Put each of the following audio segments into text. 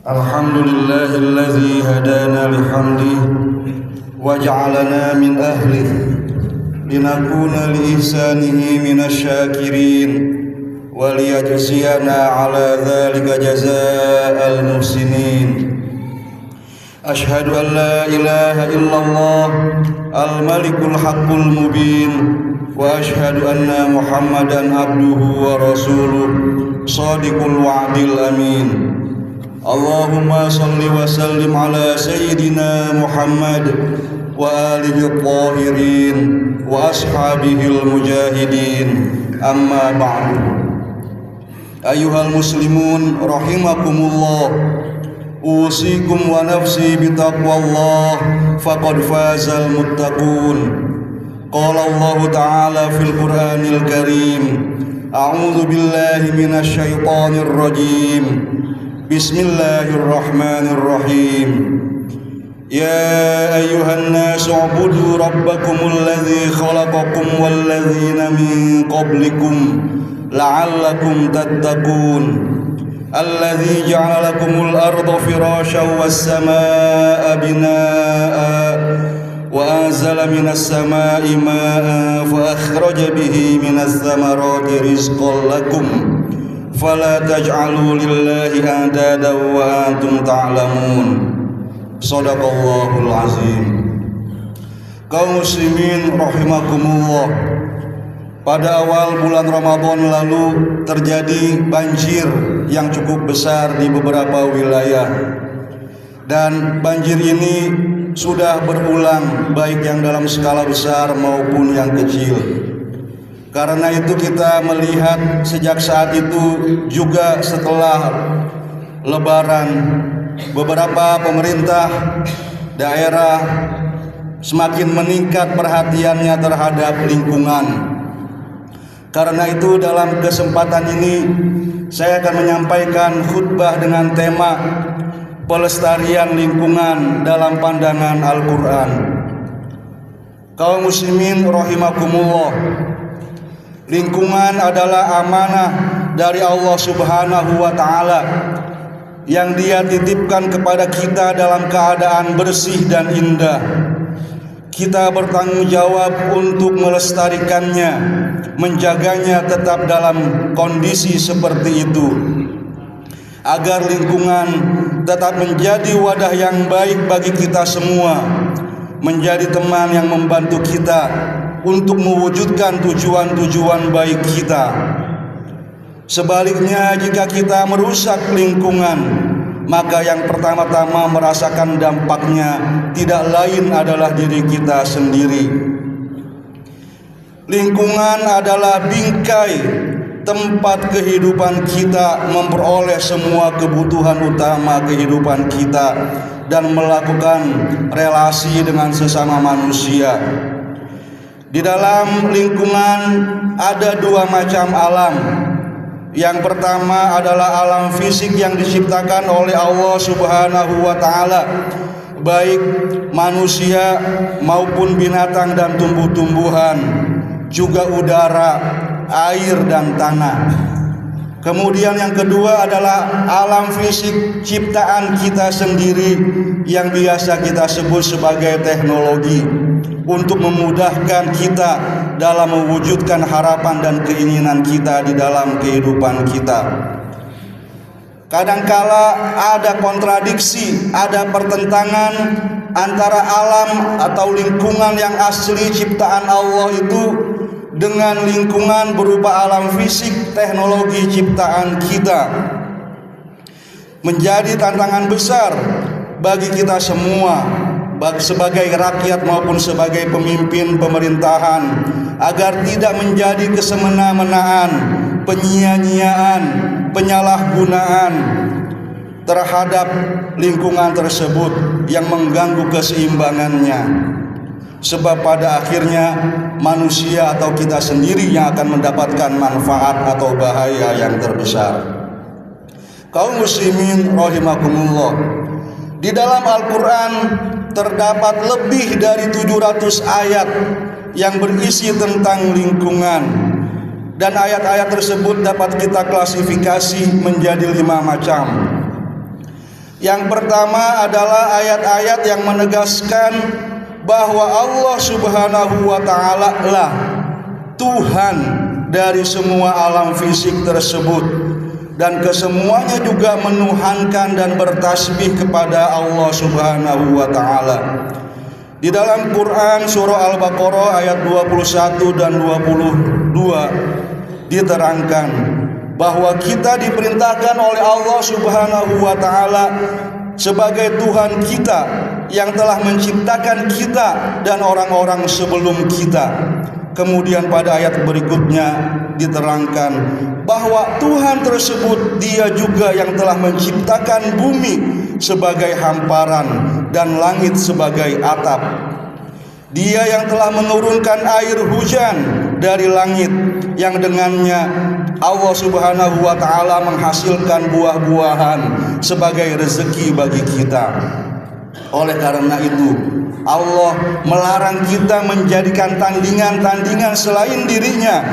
Alhamdulillahilladzi hadana lihamdih waj'alana min ahlih linakuna liihsanihi minasyakirin wa liyajziyana ala dzalika jazaa'al muhsinin. Ashhadu an la ilaha illallah al-malikul haqqul mubin wa ashhadu anna Muhammadan abduhu wa rasuluh shadiqul wa'dil amin. Allahumma salli wa sallim ala sayyidina Muhammad wa alihi at-tahirin wa ashabihil mujahidin, amma ba'du. Ayyuhal muslimun rahimakumullah, usikum wa nafsi bitaqwallah faqad fazal muttaqun. Qala Allah ta'ala fil Qur'anil Karim, a'udzu billahi minasy syaithanir rajim. Bismillahirrahmanirrahim. Ya ayyuhan nasu ubudu rabbakumul ladzi khalaqakum wal ladzina min qablikum la'allakum tattaqun. Alladzi ja'ala lakumul arda firasyan was samaa'a binaa'a wa anzala minas samaa'i maa'an fa akhraja bihi minaz thamarati rizqan lakum fala taj'alu lillahi andadan wa antum ta'lamun. Shadaqallahul azim. Kaum muslimin rahimakumullah, pada awal bulan Ramadan lalu terjadi banjir yang cukup besar di beberapa wilayah, dan banjir ini sudah berulang baik yang dalam skala besar maupun yang kecil. Karena itu kita melihat sejak saat itu juga setelah Lebaran, beberapa pemerintah daerah semakin meningkat perhatiannya terhadap lingkungan. Karena itu dalam kesempatan ini saya akan menyampaikan khutbah dengan tema pelestarian lingkungan dalam pandangan Al-Quran. Kaum muslimin rahimakumullah, lingkungan adalah amanah dari Allah Subhanahu wa ta'ala yang Dia titipkan kepada kita dalam keadaan bersih dan indah. Kita bertanggung jawab untuk melestarikannya, menjaganya tetap dalam kondisi seperti itu, agar lingkungan tetap menjadi wadah yang baik bagi kita semua, menjadi teman yang membantu kita untuk mewujudkan tujuan-tujuan baik kita. Sebaliknya, jika kita merusak lingkungan, maka yang pertama-tama merasakan dampaknya tidak lain adalah diri kita sendiri. Lingkungan adalah bingkai tempat kehidupan kita memperoleh semua kebutuhan utama kehidupan kita dan melakukan relasi dengan sesama manusia. Di dalam lingkungan ada dua macam alam. Yang pertama adalah alam fisik yang diciptakan oleh Allah Subhanahu wa ta'ala, baik manusia maupun binatang dan tumbuh-tumbuhan, juga udara, air dan tanah. Kemudian yang kedua adalah alam fisik ciptaan kita sendiri yang biasa kita sebut sebagai teknologi, untuk memudahkan kita dalam mewujudkan harapan dan keinginan kita di dalam kehidupan kita. Kadangkala ada kontradiksi, ada pertentangan antara alam atau lingkungan yang asli ciptaan Allah itu dengan lingkungan berupa alam fisik teknologi ciptaan kita. Menjadi tantangan besar bagi kita semua, baik sebagai rakyat maupun sebagai pemimpin pemerintahan, agar tidak menjadi kesemena-menaan, penyia-nyiaan, penyalahgunaan terhadap lingkungan tersebut yang mengganggu keseimbangannya. Sebab pada akhirnya manusia atau kita sendiri yang akan mendapatkan manfaat atau bahaya yang terbesar. Kaum muslimin rahimakumullah, di dalam Al-Quran terdapat lebih dari 700 ayat yang berisi tentang lingkungan, dan ayat-ayat tersebut dapat kita klasifikasi menjadi 5 macam. Yang pertama adalah ayat-ayat yang menegaskan bahwa Allah Subhanahu wa Ta'ala lah Tuhan dari semua alam fisik tersebut, dan kesemuanya juga menuhankan dan bertasbih kepada Allah Subhanahu wa Ta'ala. Di dalam Quran surah Al-Baqarah ayat 21 dan 22 diterangkan bahwa kita diperintahkan oleh Allah Subhanahu wa Ta'ala sebagai Tuhan kita yang telah menciptakan kita dan orang-orang sebelum kita. Kemudian pada ayat berikutnya diterangkan bahwa Tuhan tersebut Dia juga yang telah menciptakan bumi sebagai hamparan dan langit sebagai atap. Dia yang telah menurunkan air hujan dari langit, yang dengannya Allah Subhanahu wa Ta'ala menghasilkan buah-buahan sebagai rezeki bagi kita. Oleh karena itu, Allah melarang kita menjadikan tandingan-tandingan selain dirinya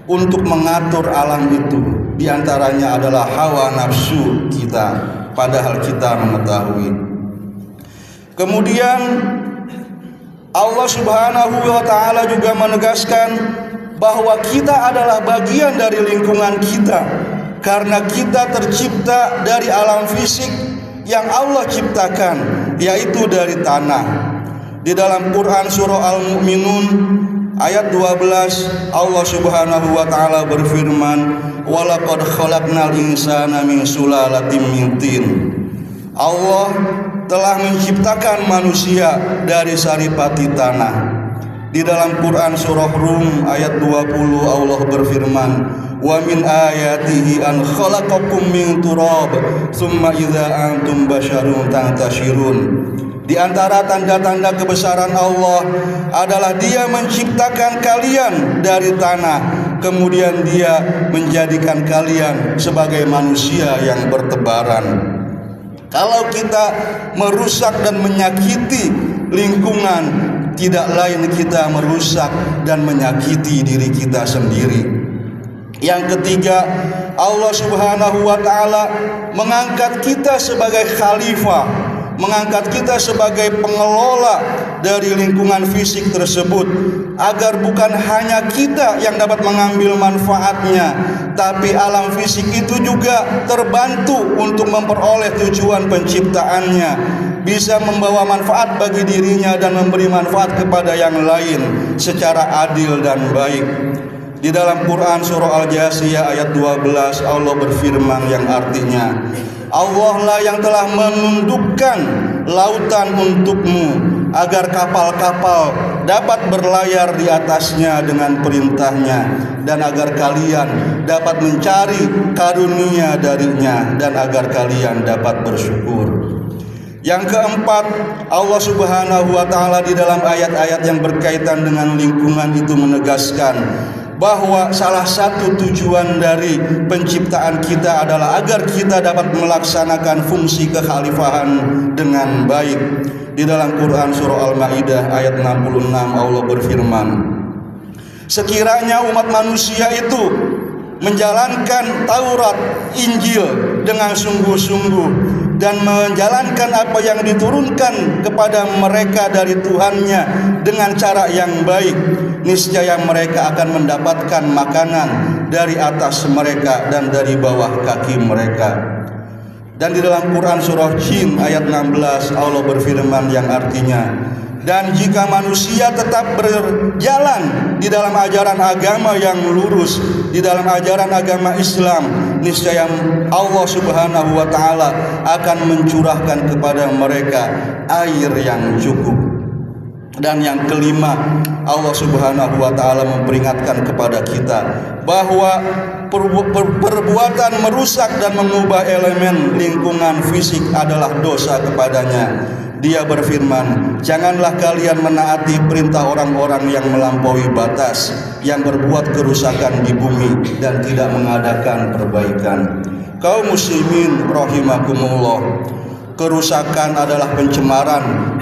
untuk mengatur alam itu. Di antaranya adalah hawa nafsu kita, padahal kita mengetahui. Kemudian Allah Subhanahu wa Ta'ala juga menegaskan bahwa kita adalah bagian dari lingkungan kita, karena kita tercipta dari alam fisik yang Allah ciptakan, yaitu dari tanah. Di dalam Quran surah Al-Mu'minun ayat 12 Allah Subhanahu wa Ta'ala berfirman, "Walaqad khalaqnal insana min sulalatin min tin." Allah telah menciptakan manusia dari saripati tanah. Di dalam Quran surah Rum ayat 20 Allah berfirman, "Wa min ayatihi an khalaqakum min turab tsumma idza antum basyarun tantashirun." Di antara tanda-tanda kebesaran Allah adalah Dia menciptakan kalian dari tanah, kemudian Dia menjadikan kalian sebagai manusia yang bertebaran. Kalau kita merusak dan menyakiti lingkungan, tidak lain kita merusak dan menyakiti diri kita sendiri. Yang ketiga, Allah Subhanahu wa Ta'ala mengangkat kita sebagai khalifah, mengangkat kita sebagai pengelola dari lingkungan fisik tersebut, agar bukan hanya kita yang dapat mengambil manfaatnya, tapi alam fisik itu juga terbantu untuk memperoleh tujuan penciptaannya, bisa membawa manfaat bagi dirinya dan memberi manfaat kepada yang lain secara adil dan baik. Di dalam Quran surah Al-Jasiyah ayat 12 Allah berfirman yang artinya, Allah lah yang telah menundukkan lautan untukmu agar kapal-kapal dapat berlayar di atasnya dengan perintahnya, dan agar kalian dapat mencari karunia darinya, dan agar kalian dapat bersyukur. Yang keempat, Allah Subhanahu wa Ta'ala di dalam ayat-ayat yang berkaitan dengan lingkungan itu menegaskan bahwa salah satu tujuan dari penciptaan kita adalah agar kita dapat melaksanakan fungsi kekhalifahan dengan baik. Di dalam Quran surah Al-Maidah ayat 66 Allah berfirman, sekiranya umat manusia itu menjalankan Taurat, Injil dengan sungguh-sungguh dan menjalankan apa yang diturunkan kepada mereka dari Tuhannya dengan cara yang baik, niscaya mereka akan mendapatkan makanan dari atas mereka dan dari bawah kaki mereka. Dan di dalam Quran surah Jin ayat 16 Allah berfirman yang artinya, dan jika manusia tetap berjalan di dalam ajaran agama yang lurus, di dalam ajaran agama Islam, niscaya Allah Subhanahu wa Ta'ala akan mencurahkan kepada mereka air yang cukup. Dan yang kelima, Allah Subhanahu wa Ta'ala memperingatkan kepada kita bahwa perbuatan merusak dan mengubah elemen lingkungan fisik adalah dosa kepadanya. Dia berfirman, janganlah kalian menaati perintah orang-orang yang melampaui batas, yang berbuat kerusakan di bumi dan tidak mengadakan perbaikan. Kaum muslimin rahimakumullah, kerusakan adalah pencemaran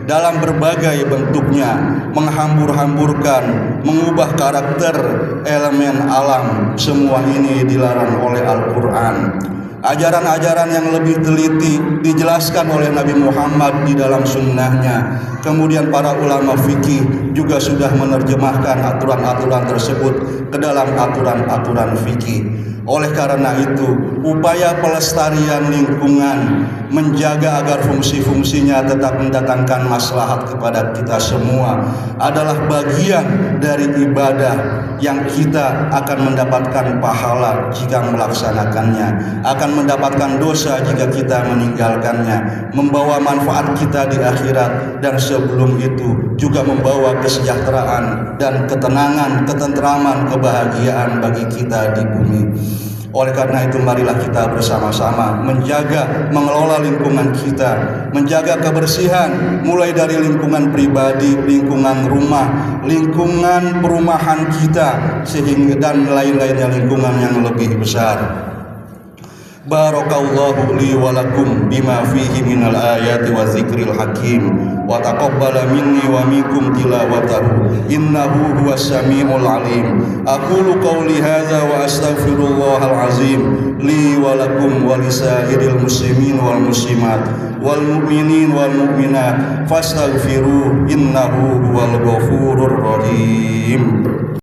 dalam berbagai bentuknya, menghambur-hamburkan, mengubah karakter elemen alam. Semua ini dilarang oleh Al-Quran. ajaran-ajaran yang lebih teliti dijelaskan oleh Nabi Muhammad di dalam sunnahnya. Kemudian para ulama fikih juga sudah menerjemahkan aturan-aturan tersebut ke dalam aturan-aturan fikih. Oleh karena itu, upaya pelestarian lingkungan, menjaga agar fungsi-fungsinya tetap mendatangkan maslahat kepada kita semua adalah bagian dari ibadah yang kita akan mendapatkan pahala jika melaksanakannya, akan mendapatkan dosa jika kita meninggalkannya, membawa manfaat kita di akhirat, dan sebelum itu juga membawa kesejahteraan dan ketenangan, ketentraman, kebahagiaan bagi kita di bumi. Oleh karena itu, marilah kita bersama-sama menjaga, mengelola lingkungan kita, menjaga kebersihan, mulai dari lingkungan pribadi, lingkungan rumah, lingkungan perumahan kita, sehingga dan lain-lainnya lingkungan yang lebih besar. Barakallahu li wa lakum bima fihi minal ayati wa zikril hakim wa taqabbala minni wa minkum tilawatahu innahu huwas samiul alim. Aqulu qawli hadza wa astaghfirullahal azim li wa lakum wa lisairil muslimin wal muslimat wal mu'minin wal mu'minat fastaghfiruhu innahu huwal ghafurur rahim.